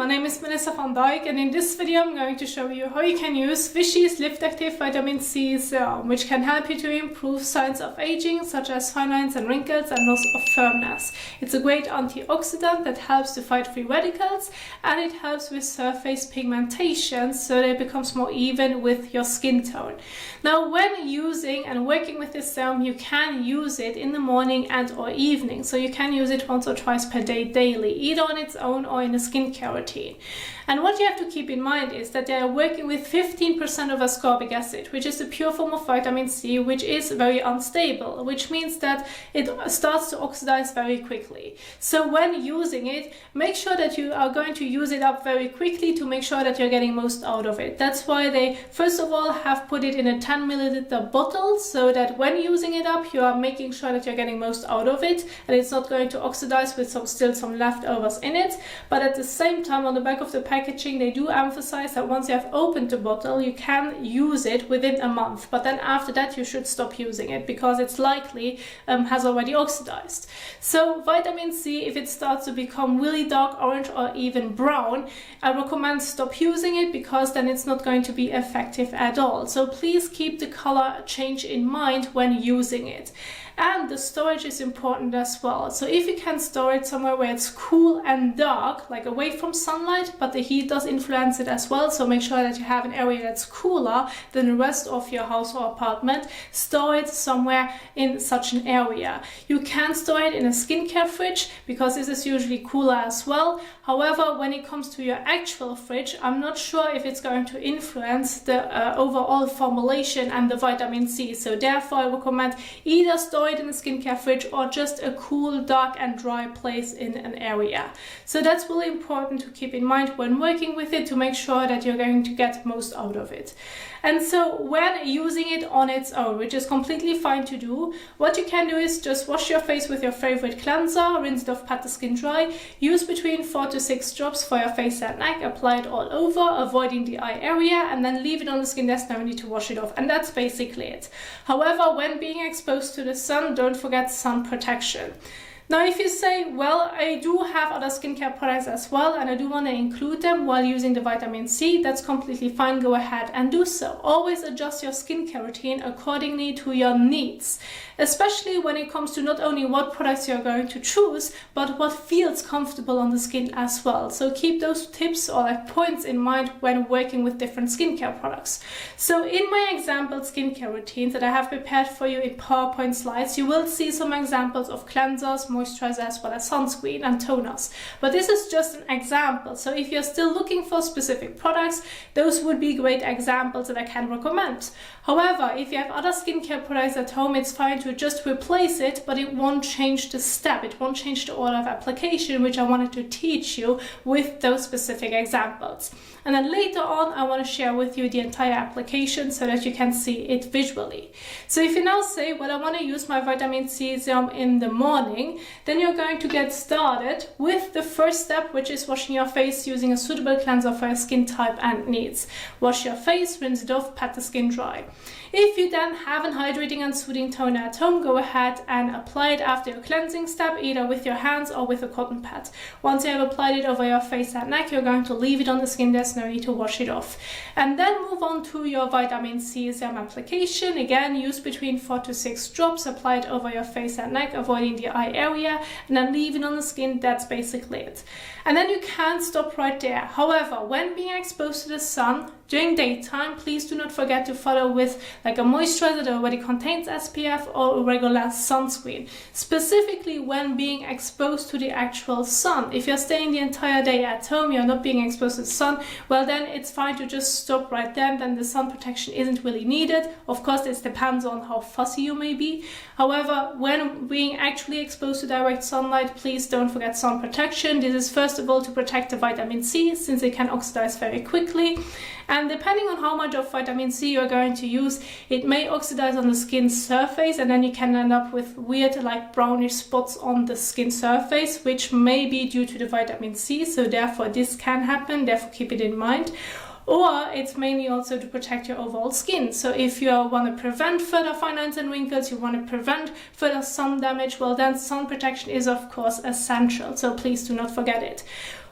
my name is Melissa van Dijk, and in this video I'm going to show you how you can use Vichy's LiftActiv Vitamin C Serum, which can help you to improve signs of aging such as fine lines and wrinkles and loss of firmness. It's a great antioxidant that helps to fight free radicals, and it helps with surface pigmentation so that it becomes more even with your skin tone. Now, when using and working with this serum, you can use it in the morning and or evening, so you can use it once or twice per day daily, either on its own or in a skincare routine. And what you have to keep in mind is that they are working with 15% of ascorbic acid, which is a pure form of vitamin C, which is very unstable, which means that it starts to oxidize very quickly. So when using it, make sure that you are going to use it up very quickly to make sure that you're getting most out of it. That's why they first of all have put it in a 10 milliliter bottle, so that when using it up, you are making sure that you're getting most out of it and it's not going to oxidize with still some leftovers in it. But at the same time, on the back of the packaging, they do emphasize that once you have opened the bottle, you can use it within a month, but then after that you should stop using it because it's likely has already oxidized. So vitamin C, if it starts to become really dark orange or even brown, I recommend stop using it because then it's not going to be effective at all. So please keep the color change in mind when using it. And the storage is important as well. So if you can store it somewhere where it's cool and dark, like away from sunlight, but the heat does influence it as well, so make sure that you have an area that's cooler than the rest of your house or apartment. Store it somewhere in such an area. You can store it in a skincare fridge because this is usually cooler as well. However, when it comes to your actual fridge, I'm not sure if it's going to influence the overall formulation and the vitamin C. So therefore, I recommend either store it in a skincare fridge or just a cool, dark and dry place in an area. So that's really important to keep in mind when working with it, to make sure that you're going to get most out of it. And so when using it on its own, which is completely fine to do, what you can do is just wash your face with your favorite cleanser, rinse it off, pat the skin dry, use between 4 to 6 drops for your face and neck, apply it all over, avoiding the eye area, and then leave it on the skin. There's no need to wash it off, and that's basically it. However, when being exposed to the sun, don't forget sun protection. Now, if you say, well, I do have other skincare products as well and I do want to include them while using the vitamin C, that's completely fine. Go ahead and do so. Always adjust your skincare routine accordingly to your needs, especially when it comes to not only what products you're going to choose, but what feels comfortable on the skin as well. So keep those tips or points in mind when working with different skincare products. So in my example skincare routines that I have prepared for you in PowerPoint slides, you will see some examples of cleansers, moisturizer, as well as sunscreen and toners. But this is just an example. So if you're still looking for specific products, those would be great examples that I can recommend. However, if you have other skincare products at home, it's fine to just replace it, but it won't change the step. It won't change the order of application, which I wanted to teach you with those specific examples. And then later on, I want to share with you the entire application so that you can see it visually. So if you now say, well, I want to use my vitamin C serum in the morning, then you're going to get started with the first step, which is washing your face using a suitable cleanser for your skin type and needs. Wash your face, rinse it off, pat the skin dry. If you then have an hydrating and soothing toner at home, go ahead and apply it after your cleansing step, either with your hands or with a cotton pad. Once you have applied it over your face and neck, you're going to leave it on the skin. There's no need to wash it off. And then move on to your vitamin C serum application. Again, use between 4 to 6 drops, apply it over your face and neck, avoiding the eye area, and then leave it on the skin. That's basically it. And then you can't stop right there. However, when being exposed to the sun during daytime, please do not forget to follow with like a moisturizer that already contains SPF or a regular sunscreen. Specifically when being exposed to the actual sun. If you're staying the entire day at home, you're not being exposed to the sun, well then it's fine to just stop right then the sun protection isn't really needed. Of course, it depends on how fussy you may be. However, when being actually exposed to direct sunlight, please don't forget sun protection. This is first of all to protect the vitamin C, since it can oxidize very quickly. And depending on how much of vitamin C you're going to use, it may oxidize on the skin surface, and then you can end up with weird like brownish spots on the skin surface, which may be due to the vitamin C. So therefore this can happen, therefore keep it in mind. Or it's mainly also to protect your overall skin. So if you want to prevent further fine lines and wrinkles, you want to prevent further sun damage, well then sun protection is of course essential. So please do not forget it.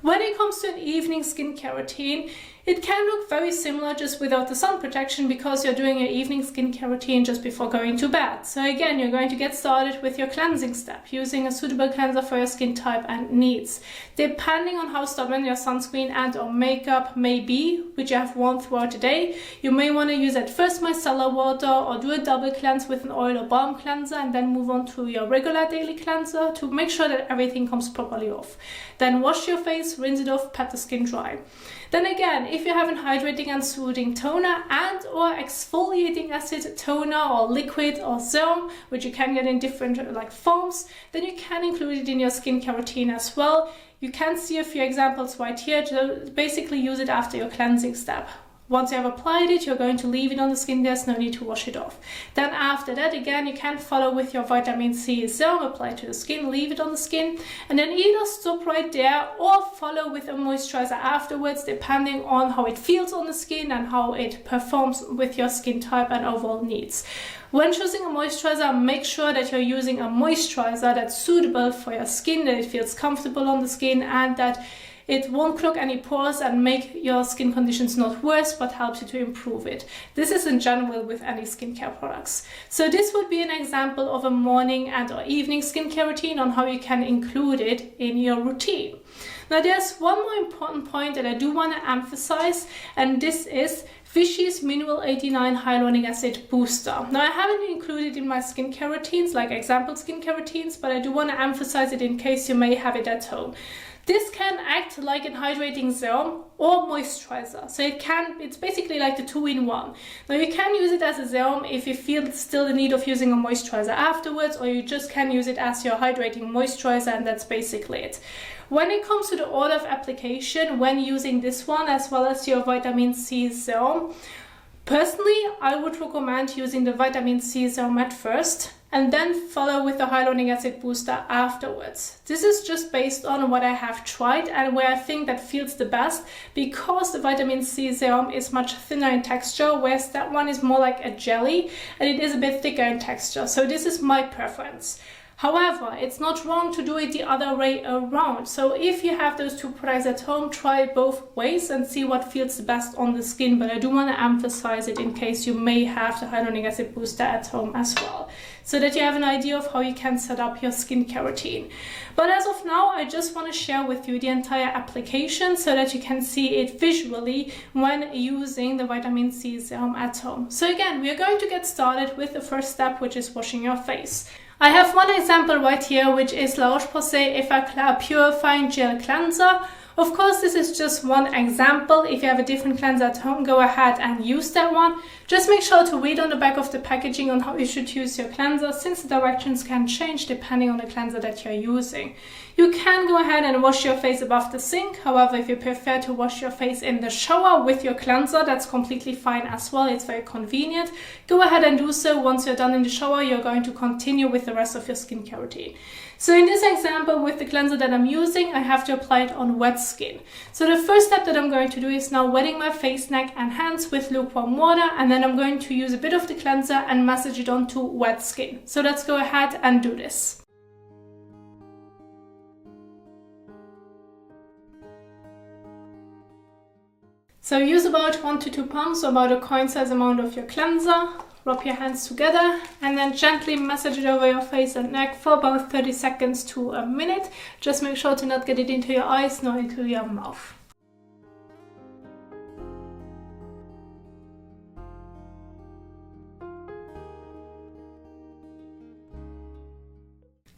When it comes to an evening skincare routine, it can look very similar just without the sun protection because you're doing your evening skincare routine just before going to bed. So again, you're going to get started with your cleansing step, using a suitable cleanser for your skin type and needs. Depending on how stubborn your sunscreen and or makeup may be, which you have worn throughout the day, you may want to use at first micellar water or do a double cleanse with an oil or balm cleanser and then move on to your regular daily cleanser to make sure that everything comes properly off. Then wash your face, rinse it off, pat the skin dry. Then again, if you have an hydrating and soothing toner and or exfoliating acid toner or liquid or serum, which you can get in different forms, then you can include it in your skincare routine as well. You can see a few examples right here. To basically use it after your cleansing step. Once you have applied it, you're going to leave it on the skin. There's no need to wash it off. Then after that, again, you can follow with your vitamin C serum, apply to the skin, leave it on the skin, and then either stop right there or follow with a moisturizer afterwards, depending on how it feels on the skin and how it performs with your skin type and overall needs. When choosing a moisturizer, make sure that you're using a moisturizer that's suitable for your skin, that it feels comfortable on the skin, and that it won't clog any pores and make your skin conditions not worse, but helps you to improve it. This is in general with any skincare products. So this would be an example of a morning and or evening skincare routine on how you can include it in your routine. Now there's one more important point that I do want to emphasize, and this is Vichy's Mineral 89 Hyaluronic Acid Booster. Now I haven't included it in my skincare routines, like example skincare routines, but I do want to emphasize it in case you may have it at home. This can act like a hydrating serum or moisturizer. So it's basically like the 2-in-1. Now you can use it as a serum if you feel still the need of using a moisturizer afterwards, or you just can use it as your hydrating moisturizer, and that's basically it. When it comes to the order of application, when using this one as well as your vitamin C serum, personally, I would recommend using the vitamin C serum at first and then follow with the hyaluronic acid booster afterwards. This is just based on what I have tried and where I think that feels the best, because the vitamin C serum is much thinner in texture, whereas that one is more like a jelly and it is a bit thicker in texture. So this is my preference. However, it's not wrong to do it the other way around. So if you have those two products at home, try it both ways and see what feels the best on the skin. But I do want to emphasize it in case you may have the hyaluronic acid booster at home as well, so that you have an idea of how you can set up your skincare routine. But as of now, I just want to share with you the entire application so that you can see it visually when using the vitamin C serum at home. So again, we are going to get started with the first step, which is washing your face. I have one example right here, which is Roche-Posay Effaclar Purifying Gel Cleanser. Of course, this is just one example. If you have a different cleanser at home, go ahead and use that one. Just make sure to read on the back of the packaging on how you should use your cleanser, since the directions can change depending on the cleanser that you're using. You can go ahead and wash your face above the sink. However, if you prefer to wash your face in the shower with your cleanser, that's completely fine as well. It's very convenient. Go ahead and do so. Once you're done in the shower, you're going to continue with the rest of your skincare routine. So in this example, with the cleanser that I'm using, I have to apply it on wet skin. So the first step that I'm going to do is now wetting my face, neck and hands with lukewarm water, and then I'm going to use a bit of the cleanser and massage it onto wet skin. So let's go ahead and do this. So use about 1 to 2 pumps, so about a coin-size amount of your cleanser. Rub your hands together and then gently massage it over your face and neck for about 30 seconds to a minute. Just make sure to not get it into your eyes nor into your mouth.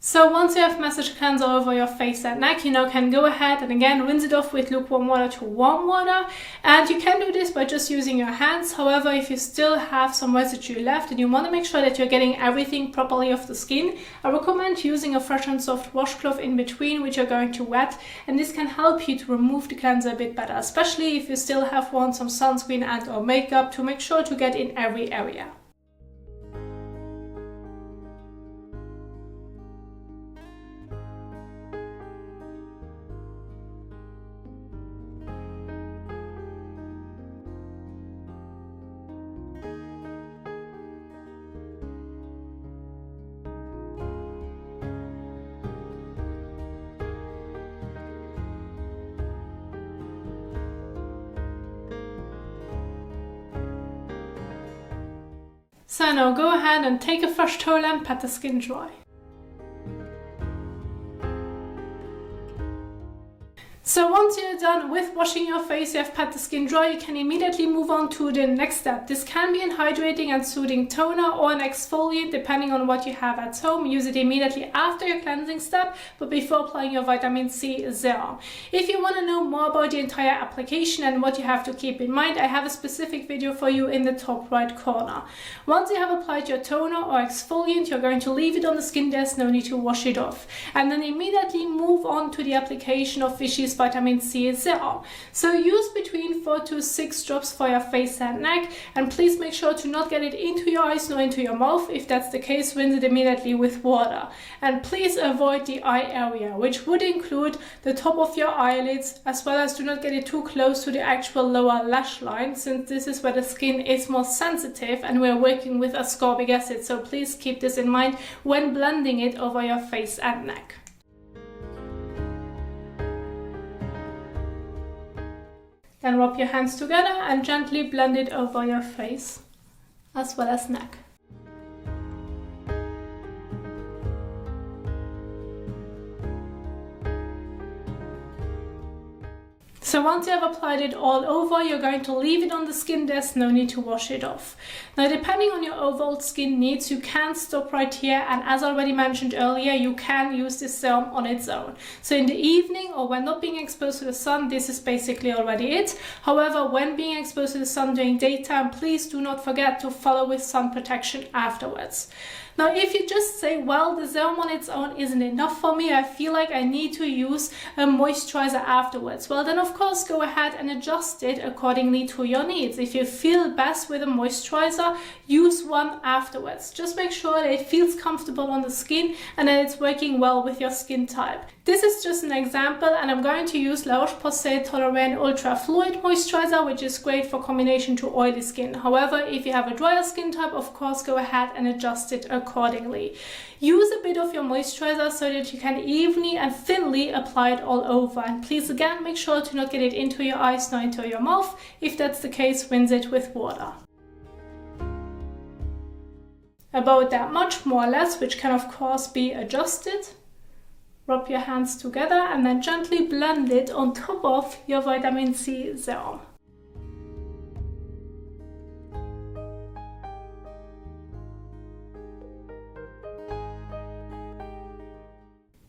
So once you have massage cleanser over your face and neck, you now can go ahead and again rinse it off with lukewarm water to warm water. And you can do this by just using your hands. However, if you still have some residue left and you want to make sure that you're getting everything properly off the skin, I recommend using a fresh and soft washcloth in between, which you're going to wet. And this can help you to remove the cleanser a bit better, especially if you still have worn some sunscreen and or makeup, to make sure to get in every area. So now go ahead and take a fresh towel and pat the skin dry. So once you're done with washing your face, you have pat the skin dry, you can immediately move on to the next step. This can be an hydrating and soothing toner or an exfoliant depending on what you have at home. Use it immediately after your cleansing step, but before applying your vitamin C serum. If you want to know more about the entire application and what you have to keep in mind, I have a specific video for you in the top right corner. Once you have applied your toner or exfoliant, you're going to leave it on the skin. There's no need to wash it off. And then immediately move on to the application of Vichy's vitamin C serum. So use between 4 to 6 drops for your face and neck, and please make sure to not get it into your eyes nor into your mouth. If that's the case, rinse it immediately with water. And please avoid the eye area, which would include the top of your eyelids, as well as do not get it too close to the actual lower lash line, since this is where the skin is more sensitive and we're working with ascorbic acid. So please keep this in mind when blending it over your face and neck. Then rub your hands together and gently blend it over your face as well as neck. So once you have applied it all over, you're going to leave it on the skin. There's no need to wash it off. Now, depending on your overall skin needs, you can stop right here, and as already mentioned earlier, you can use this serum on its own. So in the evening or when not being exposed to the sun, this is basically already it. However, when being exposed to the sun during daytime, please do not forget to follow with sun protection afterwards. Now, if you just say, well, the serum on its own isn't enough for me, I feel like I need to use a moisturizer afterwards, well, then of course go ahead and adjust it accordingly to your needs. If you feel best with a moisturizer, use one afterwards. Just make sure that it feels comfortable on the skin and that it's working well with your skin type. This is just an example, and I'm going to use Roche-Posay Toleriane Ultra Fluid Moisturizer, which is great for combination to oily skin. However, if you have a drier skin type, of course, go ahead and adjust it accordingly. Use a bit of your moisturizer so that you can evenly and thinly apply it all over. And please, again, make sure to not get it into your eyes nor into your mouth. If that's the case, rinse it with water. About that much, more or less, which can of course be adjusted. Rub your hands together and then gently blend it on top of your vitamin C serum.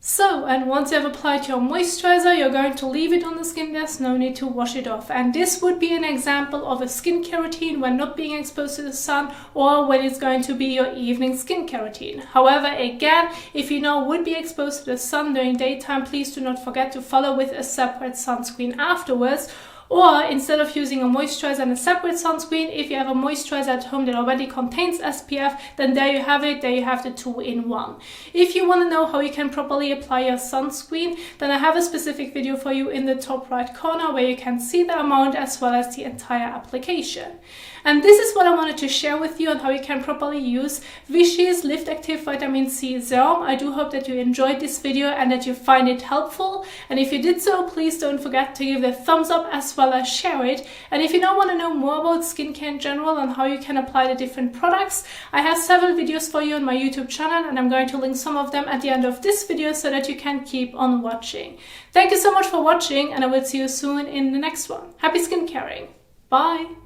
So, and once you have applied your moisturizer, you're going to leave it on the skin. There's no need to wash it off. And this would be an example of a skincare routine when not being exposed to the sun, or when it's going to be your evening skincare routine. However, again, if you now would be exposed to the sun during daytime, please do not forget to follow with a separate sunscreen afterwards. Or instead of using a moisturizer and a separate sunscreen, if you have a moisturizer at home that already contains SPF, then there you have it, there you have the 2-in-1. If you want to know how you can properly apply your sunscreen, then I have a specific video for you in the top right corner where you can see the amount as well as the entire application. And this is what I wanted to share with you on how you can properly use Vichy's LiftActiv Vitamin C Serum. I do hope that you enjoyed this video and that you find it helpful. And if you did so, please don't forget to give it a thumbs up as well as share it. And if you now want to know more about skincare in general and how you can apply the different products, I have several videos for you on my YouTube channel, and I'm going to link some of them at the end of this video so that you can keep on watching. Thank you so much for watching, and I will see you soon in the next one. Happy skincaring. Bye!